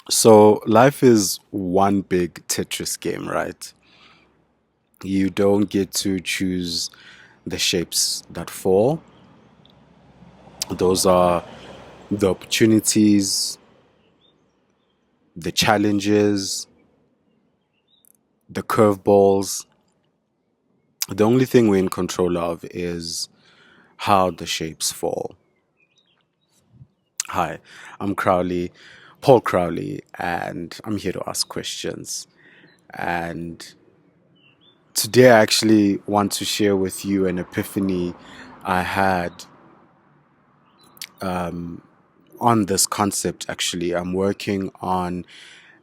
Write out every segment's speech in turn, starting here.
So life is one big Tetris game, right? You don't get to choose the shapes that fall. Those are the opportunities, the challenges, the curveballs. The only thing we're in control of is how the shapes fall. Hi, I'm Crowley, Paul Crowley, and I'm here to ask questions. And today I actually want to share with you an epiphany I had on this concept. Actually, I'm working on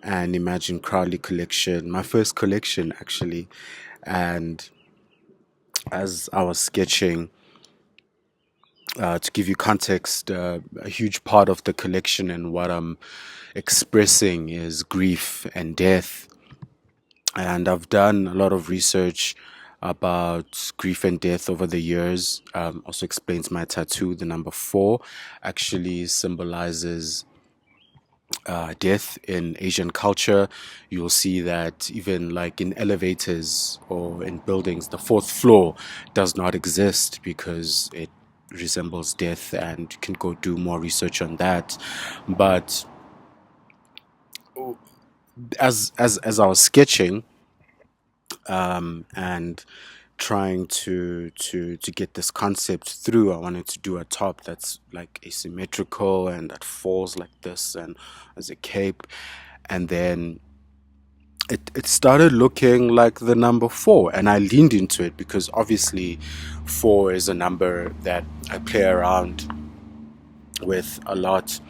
an Imagine Crowley collection, my first collection actually. And as I was sketching, to give you context, a huge part of the collection and what I'm expressing is grief and death. And I've done a lot of research about grief and death over the years. Also explains my tattoo. The number four actually symbolizes death in Asian culture. You'll see that even like in elevators or in buildings, the fourth floor does not exist because it resembles death, and you can go do more research on that. But as I was sketching and trying to get this concept through, I wanted to do a top that's like asymmetrical and that falls like this and as a cape. And then it started looking like the number four, and I leaned into it because obviously four is a number that I play around with a lot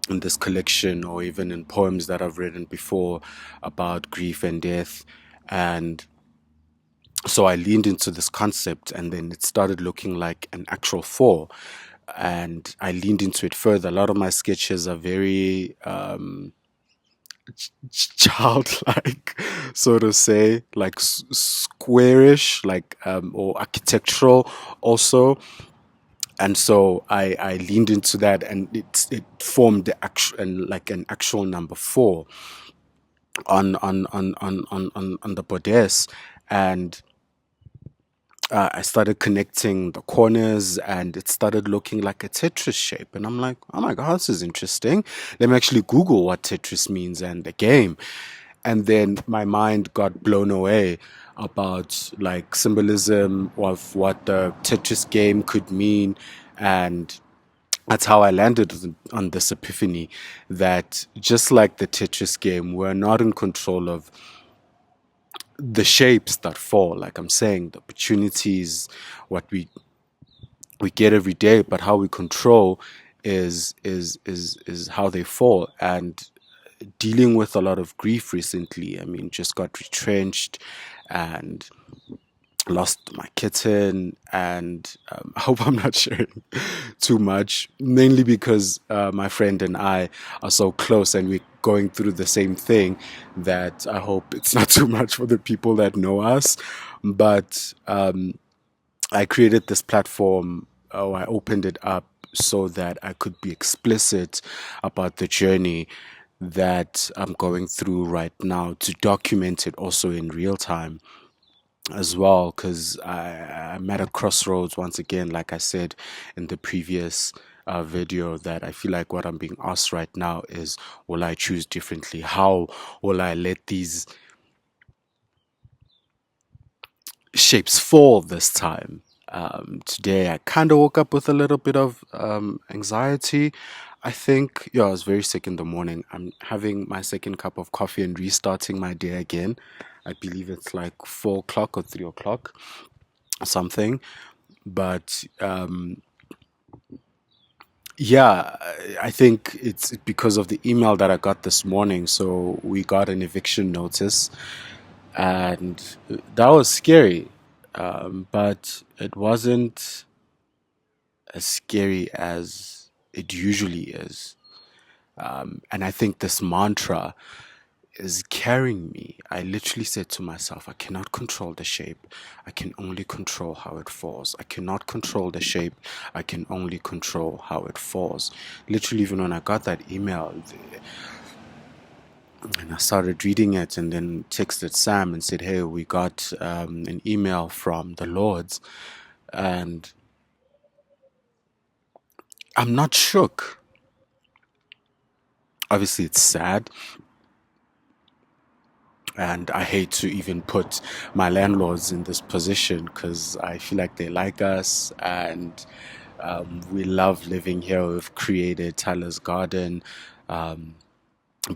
in this collection, or even in poems that I've written before about grief and death. And so I leaned into this concept, and then it started looking like an actual four. And I leaned into it further. A lot of my sketches are very childlike, so to say, like squarish, like or architectural also. And so I leaned into that, and it formed the actual, and like an actual number four on the bodice. And I started connecting the corners, and it started looking like a Tetris shape. And I'm like, oh my God, this is interesting. Let me actually Google what Tetris means and the game. And then my mind got blown away about like symbolism of what the Tetris game could mean. And that's how I landed on this epiphany that just like the Tetris game, we're not in control of the shapes that fall. Like I'm saying, the opportunities, what we get every day, but how we control is how they fall. And dealing with a lot of grief recently. I mean, just got retrenched and lost my kitten, and I hope I'm not sharing too much, mainly because my friend and I are so close and we're going through the same thing, that I hope it's not too much for the people that know us. But I created this platform, or I opened it up so that I could be explicit about the journey that I'm going through right now, to document it also in real time as well, because I'm at a crossroads once again, like I said in the previous video, that I feel like what I'm being asked right now is, will I choose differently? How will I let these shapes fall this time? Today I kind of woke up with a little bit of anxiety. I think, yeah, I was very sick in the morning. I'm having my second cup of coffee and restarting my day again. I believe it's like 4 o'clock or 3 o'clock or something. But yeah, I think it's because of the email that I got this morning. So we got an eviction notice, and that was scary. But it wasn't as scary as it usually is. And I think this mantra is carrying me. I literally said to myself, I cannot control the shape. I can only control how it falls. I cannot control the shape. I can only control how it falls. Literally, even when I got that email, And I started reading it and then texted Sam and said, hey, we got an email from the Lords. And I'm not shook. Obviously, it's sad. And I hate to even put my landlords in this position because I feel like they like us and we love living here. We've created Tyler's Garden. Um,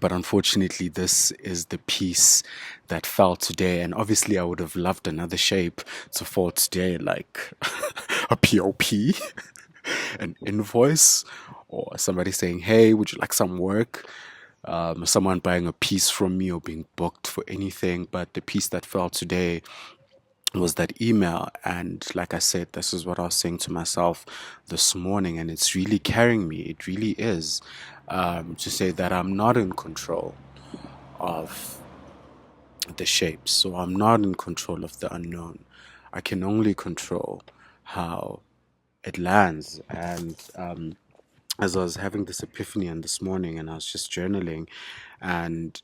but unfortunately, this is the piece that fell today. And obviously, I would have loved another shape to fall today, like a POP, an invoice, or somebody saying, hey, would you like some work? Someone buying a piece from me or being booked for anything. But the piece that fell today was that email. And like I said, this is what I was saying to myself this morning, and it's really carrying me. It really is, to say that I'm not in control of the shapes. So I'm not in control of the unknown. I can only control how it lands. And as I was having this epiphany and this morning, and I was just journaling, and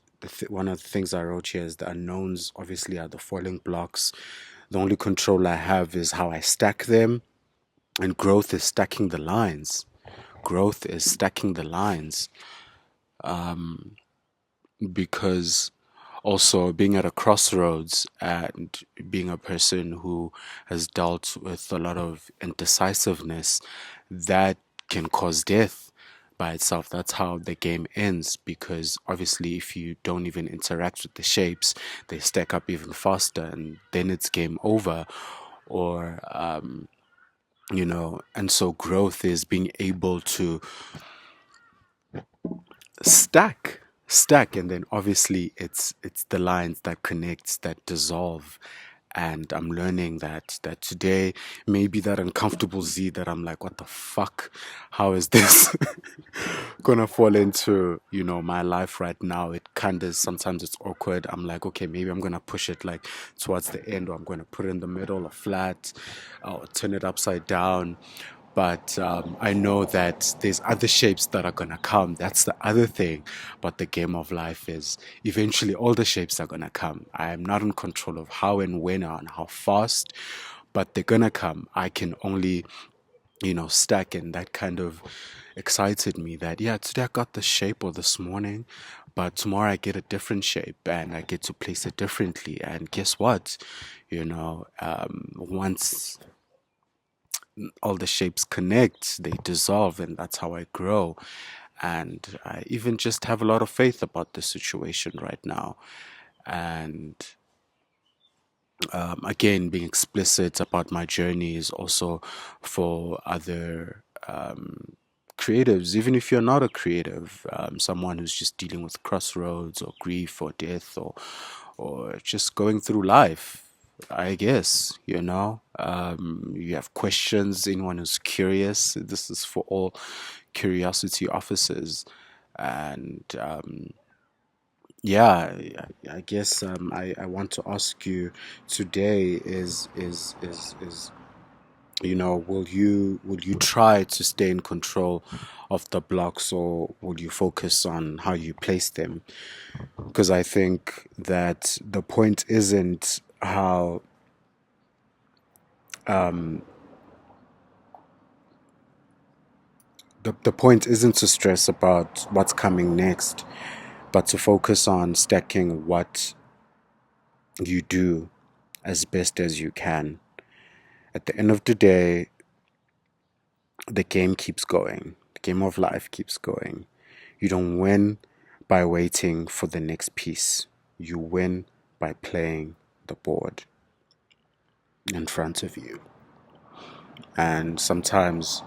one of the things I wrote here is the unknowns obviously are the falling blocks. The only control I have is how I stack them, and growth is stacking the lines. Growth is stacking the lines, because also being at a crossroads and being a person who has dealt with a lot of indecisiveness, that can cause death by itself. That's how the game ends, because obviously if you don't even interact with the shapes, they stack up even faster and then it's game over. Or and so growth is being able to stack, and then obviously it's the lines that connects, that dissolve. And I'm learning that today, maybe that uncomfortable Z that I'm like, what the fuck, how is this gonna fall into my life right now? It kind of, sometimes it's awkward. I'm like, okay, maybe I'm gonna push it like towards the end, or I'm gonna put it in the middle or flat, or turn it upside down. But I know that there's other shapes that are gonna come. That's the other thing. But the game of life is eventually all the shapes are gonna come. I am not in control of how and when and how fast, but they're gonna come. I can only, stack. And that kind of excited me that, yeah, today I got the shape, or this morning, but tomorrow I get a different shape and I get to place it differently. And guess what? Once all the shapes connect, they dissolve, and that's how I grow. And I even just have a lot of faith about the situation right now. And again, being explicit about my journey is also for other creatives, even if you're not a creative, someone who's just dealing with crossroads or grief or death, or just going through life. I guess, you have questions, anyone who's curious. This is for all curiosity officers. And yeah, I guess I want to ask you today is will you try to stay in control of the blocks, or will you focus on how you place them? Because I think that the point isn't how the point isn't to stress about what's coming next, but to focus on stacking what you do as best as you can. At the end of the day, the game keeps going. The game of life keeps going. You don't win by waiting for the next piece. You win by playing the board in front of you. And sometimes,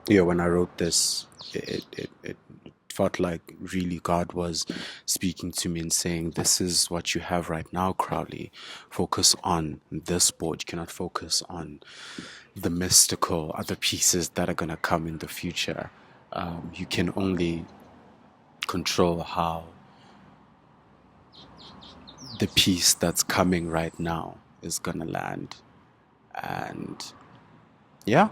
when I wrote this, it felt like really God was speaking to me and saying, this is what you have right now, Crowley. Focus on this board. You cannot focus on the mystical other pieces that are going to come in the future. You can only control how the piece that's coming right now is going to land. And yeah,